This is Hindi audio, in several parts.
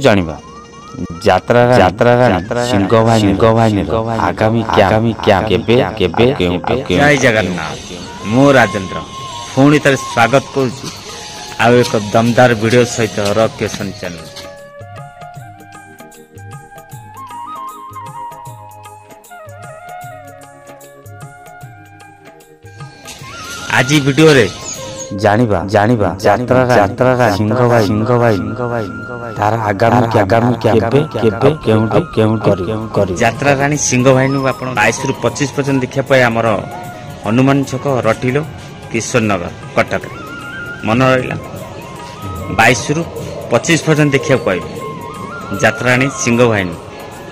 जानिबा यात्रा सिंह आगामी क्या केबे जय जगन्नाथ मु राजेंद्र पुणी थे स्वागत करुच्ची आउ एक दमदार वीडियो सहित रॉक क्वेश्चन चैनल। आज वीडियो रे जानिबा यात्रा सिंह भाई तार आगामी केबे यात्रा रानी सिंह भाई 22 रु 25% देखा पाए आमर हनुमान छक रटिलो किशोर नगर कटक मन रहा 22 रु 25% देखा पाइबे यात्रा रानी सिंह भाई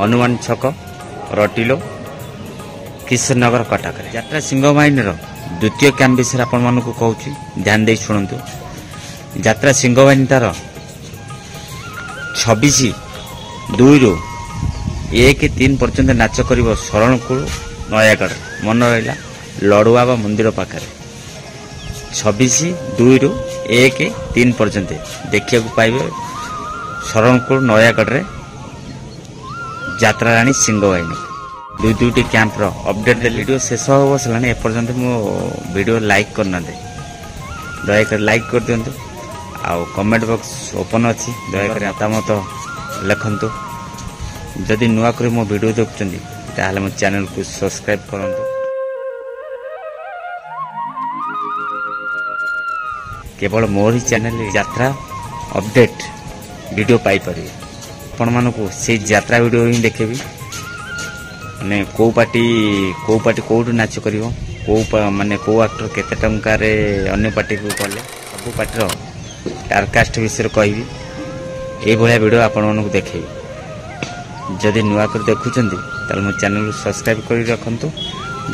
हनुमान छक रटिलो किशोर नगर कटक यात्रा सिंह भाई द्वितीय कैंप विषय आपण मानक कहूँ ध्यान दे शुणु। यात्रा सिंह बाहिनी तार 26/2 रु 1-3 पर्यंत नाच कर शरणकूल नयागढ़ मन रहा लड़ुआबा मंदिर पाखे 26/2 रु 1-3 पर्यंत देखा पाइबे शरणकूल नयागढ़ यात्रा रानी सिंह बाहिनी दुईटी कैंप रो अपडेट वीडियो शेष हो बसलानी एपर्यंत मो वीडियो लाइक करना दे दयाकर लाइक कर दिंतु आउ कमेंट बॉक्स ओपन अच्छी दयाकर मतामत लिखंतु जदि नुआ कर मो वीडियो देखुंत ताहले मो चैनल को सब्सक्राइब करंतु केवल मोर ही चैनल यात्रा अपडेट वीडियो पाई परिबे आपण मानकु से यात्रा वीडियो ही देखेबी माने को पार्टी कोठू नाच कर माने को एक्टर केते टंका रे अन्य पार्टी को कले सब पार्टी टारकास्ट विषय कहबी ए भलिया वीडियो आपण मानक देखेबी जदि नुआ कर देखुचंदी ताले मो चैनल को सब्सक्राइब करि रखंतु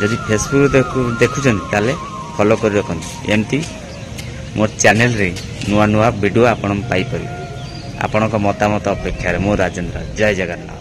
जदि फेसबुक देखुचंदी ताले फॉलो करि रखंतु एमती मोर चैनल रे नुआ वीडियो आपण पाई परिबे आपनका मतामत अपेक्षा रे मो राजेंद्र जय जगन्नाथ।